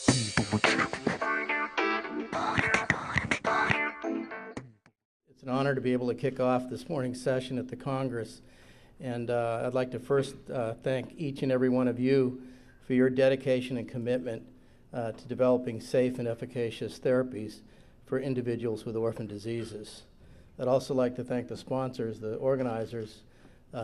It's an honor to be able to kick off this morning's session at the Congress. And I'd like to first thank each and every one of you for your dedication and commitment to developing safe and efficacious therapies for individuals with orphan diseases. I'd also like to thank the sponsors, the organizers,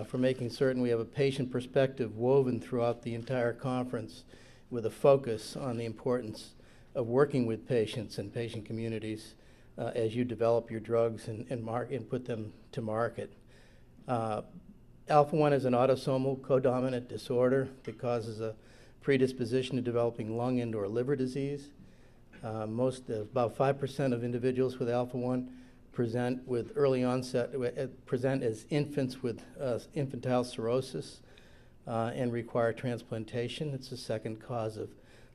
for making certain we have a patient perspective woven throughout the entire conference with a focus on the importance of working with patients and patient communities as you develop your drugs and put them to market. Alpha-1 is an autosomal codominant disorder that causes a predisposition to developing lung and/or liver disease. About 5% of individuals with Alpha-1 present with early onset, present as infants with infantile cirrhosis and require transplantation. It's the second cause of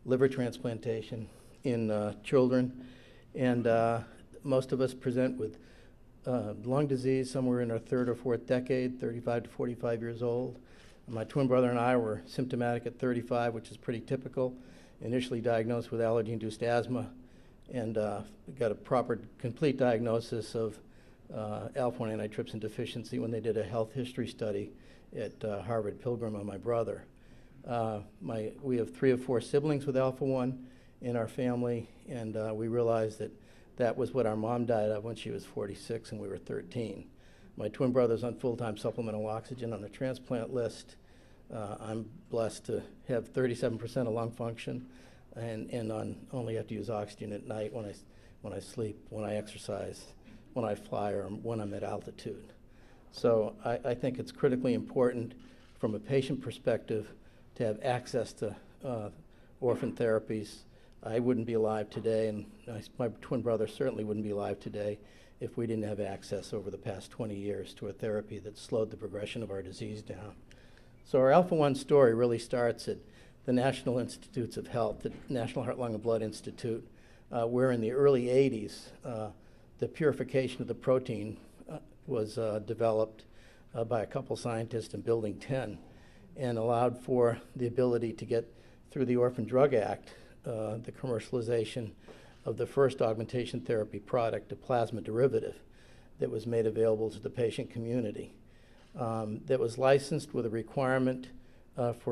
liver transplantation in children. And most of us present with lung disease somewhere in our third or fourth decade, 35 to 45 years old. My twin brother and I were symptomatic at 35, which is pretty typical. Initially diagnosed with allergy-induced asthma, and got a proper, complete diagnosis of Alpha-1 Antitrypsin Deficiency when they did a health history study at Harvard Pilgrim on my brother. We have 3 of 4 siblings with Alpha-1 in our family, and we realized that was what our mom died of when she was 46 and we were 13. My twin brother's on full-time supplemental oxygen on the transplant list. I'm blessed to have 37% of lung function, and only have to use oxygen at night when I sleep, when I exercise, when I fly, or when I'm at altitude. So I think it's critically important from a patient perspective to have access to orphan therapies. I wouldn't be alive today, and my twin brother certainly wouldn't be alive today if we didn't have access over the past 20 years to a therapy that slowed the progression of our disease down. So our Alpha-1 story really starts at the National Institutes of Health, the National Heart, Lung, and Blood Institute, where in the early 80s, the purification of the protein was developed by a couple scientists in Building 10 and allowed for the ability to get through the Orphan Drug Act the commercialization of the first augmentation therapy product, a plasma derivative, that was made available to the patient community. That was licensed with a requirement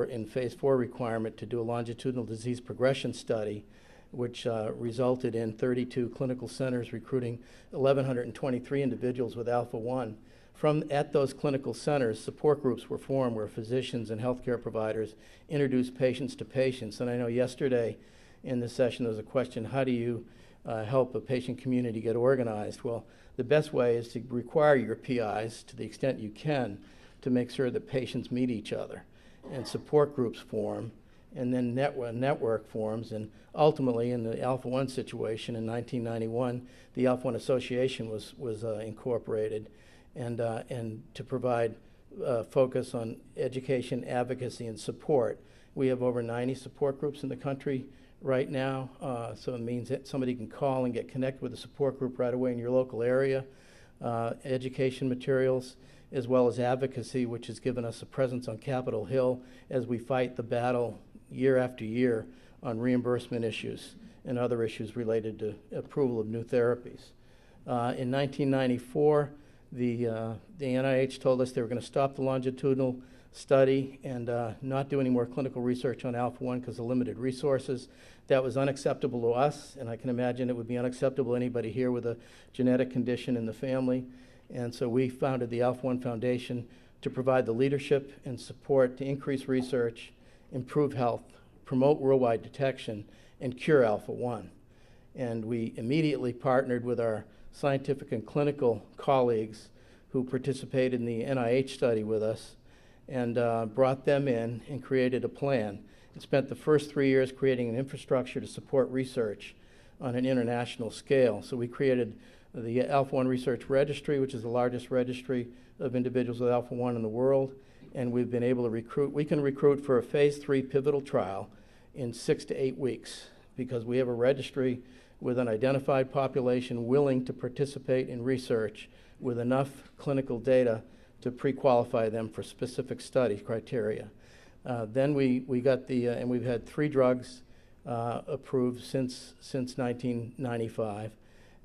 in phase 4 requirement to do a longitudinal disease progression study, which resulted in 32 clinical centers recruiting 1,123 individuals with Alpha-1. At those clinical centers, support groups were formed where physicians and healthcare providers introduced patients to patients. And I know yesterday in this session there was a question, how do you help a patient community get organized? Well, the best way is to require your PIs to the extent you can to make sure that patients meet each other, and support groups form, and then network forms, and ultimately in the Alpha-1 situation in 1991, the Alpha-1 Association was incorporated, and to provide focus on education, advocacy, and support. We have over 90 support groups in the country right now, so it means that somebody can call and get connected with a support group right away in your local area. Education materials, as well as advocacy, which has given us a presence on Capitol Hill as we fight the battle year after year on reimbursement issues and other issues related to approval of new therapies. In 1994, the NIH told us they were going to stop the longitudinal study and not do any more clinical research on Alpha-1 because of limited resources. That was unacceptable to us, and I can imagine it would be unacceptable to anybody here with a genetic condition in the family. And so we founded the Alpha-1 Foundation to provide the leadership and support to increase research, improve health, promote worldwide detection, and cure Alpha-1. And we immediately partnered with our scientific and clinical colleagues who participated in the NIH study with us, and brought them in and created a plan. And spent the first 3 years creating an infrastructure to support research on an international scale. So we created the Alpha-1 Research Registry, which is the largest registry of individuals with Alpha-1 in the world, and we've been able to recruit. We can recruit for a phase 3 pivotal trial in 6 to 8 weeks because we have a registry with an identified population willing to participate in research with enough clinical data to pre-qualify them for specific study criteria. Then we got and we've had 3 drugs approved since 1995.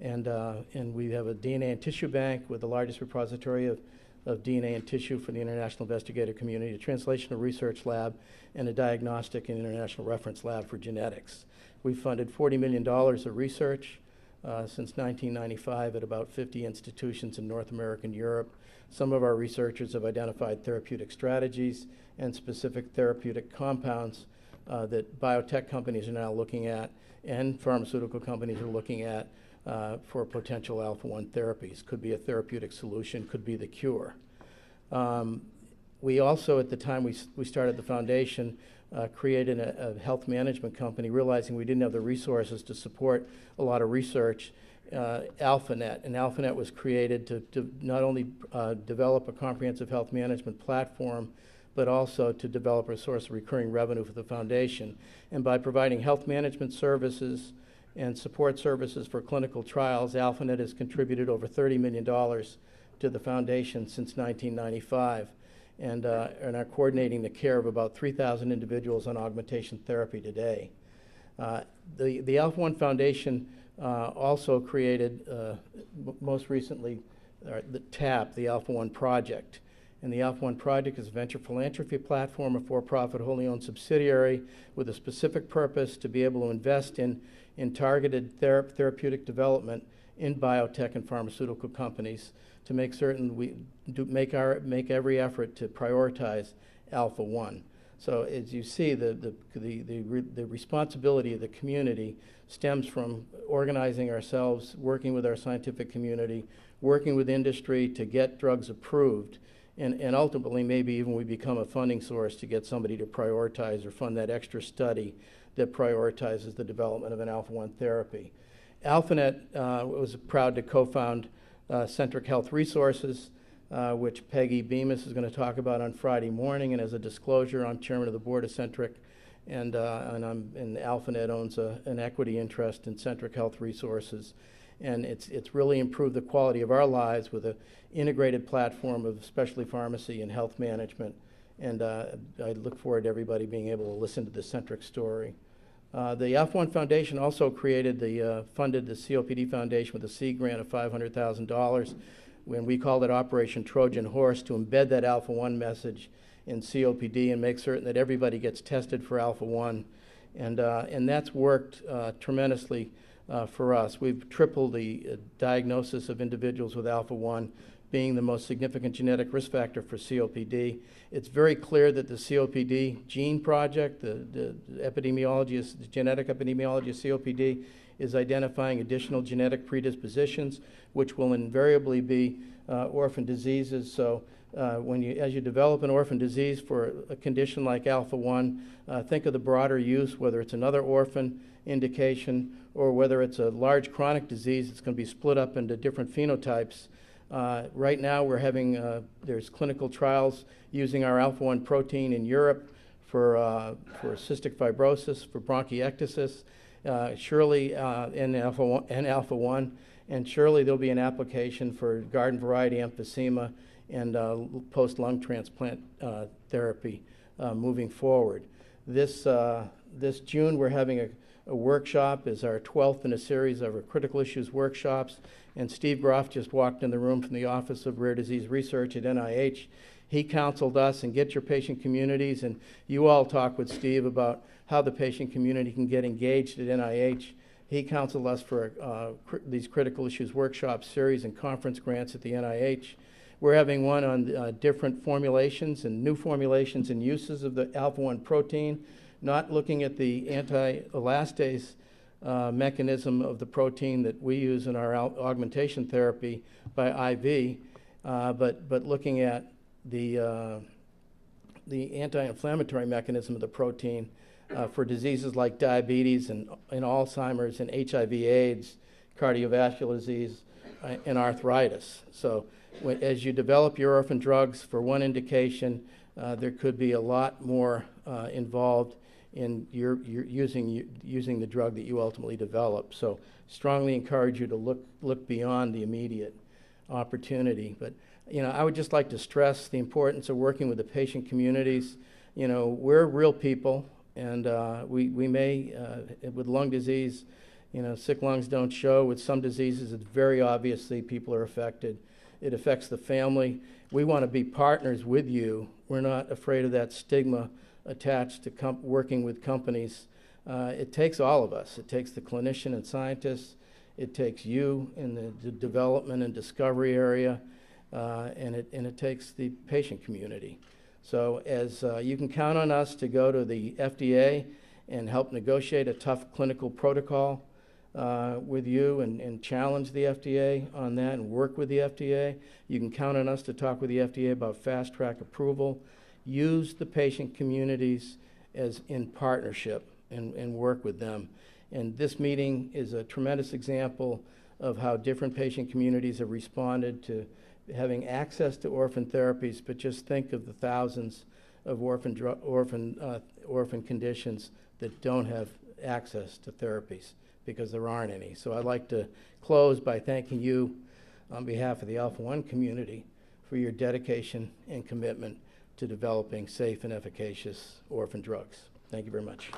And we have a DNA and tissue bank with the largest repository of DNA and tissue for the international investigator community, a translational research lab, and a diagnostic and international reference lab for genetics. We've funded $40 million of research since 1995 at about 50 institutions in North America and Europe. Some of our researchers have identified therapeutic strategies and specific therapeutic compounds that biotech companies are now looking at and pharmaceutical companies are looking at for potential Alpha-1 therapies. Could be a therapeutic solution, could be the cure. We also, at the time we started the foundation, created a health management company, realizing we didn't have the resources to support a lot of research, AlphaNet. And AlphaNet was created to not only develop a comprehensive health management platform, but also to develop a source of recurring revenue for the foundation. And by providing health management services and support services for clinical trials, AlphaNet has contributed over $30 million to the foundation since 1995, and are coordinating the care of about 3,000 individuals on augmentation therapy today. The Alpha-1 Foundation also created, most recently, the TAP, the Alpha-1 Project. And the Alpha-1 Project is a venture philanthropy platform, a for-profit wholly owned subsidiary with a specific purpose to be able to invest in targeted therapeutic development in biotech and pharmaceutical companies to make certain we make every effort to prioritize Alpha-1. So as you see, the responsibility of the community stems from organizing ourselves, working with our scientific community, working with industry to get drugs approved, and ultimately maybe even we become a funding source to get somebody to prioritize or fund that extra study that prioritizes the development of an Alpha-1 therapy. AlphaNet was proud to co-found Centric Health Resources, which Peggy Bemis is going to talk about on Friday morning. And as a disclosure, I'm chairman of the board of Centric, and AlphaNet owns an equity interest in Centric Health Resources. And it's really improved the quality of our lives with an integrated platform of specialty pharmacy and health management. And I look forward to everybody being able to listen to the Centric story. The Alpha-1 Foundation also funded the COPD Foundation with a seed grant of $500,000 when we called it Operation Trojan Horse to embed that Alpha-1 message in COPD and make certain that everybody gets tested for Alpha-1. And that's worked tremendously for us. We've tripled the diagnosis of individuals with Alpha-1 being the most significant genetic risk factor for COPD. It's very clear that the COPD Gene Project, the epidemiology, the genetic epidemiology of COPD, is identifying additional genetic predispositions, which will invariably be orphan diseases. So as you develop an orphan disease for a condition like Alpha-1, think of the broader use, whether it's another orphan indication or whether it's a large chronic disease that's going to be split up into different phenotypes. Right now we're having, there's clinical trials using our Alpha-1 protein in Europe for cystic fibrosis, for bronchiectasis, surely in Alpha-1, and surely there'll be an application for garden variety emphysema and post-lung transplant therapy moving forward. This June we're having a workshop, is our 12th in a series of our critical issues workshops, and Steve Groff just walked in the room from the Office of Rare Disease Research at NIH. He counseled us, and get your patient communities, and you all talk with Steve about how the patient community can get engaged at NIH. He counseled us for these critical issues workshop series and conference grants at the NIH. We're having one on different formulations and new formulations and uses of the Alpha-1 protein, not looking at the anti-elastase mechanism of the protein that we use in our augmentation therapy by IV, but looking at the anti-inflammatory mechanism of the protein for diseases like diabetes and Alzheimer's and HIV/AIDS, cardiovascular disease, and arthritis. So as you develop your orphan drugs for one indication, there could be a lot more involved in using the drug that you ultimately develop. So strongly encourage you to look beyond the immediate opportunity. But I would just like to stress the importance of working with the patient communities. We're real people. And we may, with lung disease, sick lungs don't show. With some diseases, it's very obviously people are affected. It affects the family. We want to be partners with you. We're not afraid of that stigma attached to working with companies. It takes all of us. It takes the clinician and scientists. It takes you in the development and discovery area, and it takes the patient community. So as you can count on us to go to the FDA and help negotiate a tough clinical protocol with you and challenge the FDA on that and work with the FDA. You can count on us to talk with the FDA about fast-track approval. Use the patient communities as in partnership and work with them. And this meeting is a tremendous example of how different patient communities have responded to having access to orphan therapies, but just think of the thousands of orphan conditions that don't have access to therapies because there aren't any. So I'd like to close by thanking you on behalf of the Alpha-1 community for your dedication and commitment to developing safe and efficacious orphan drugs. Thank you very much.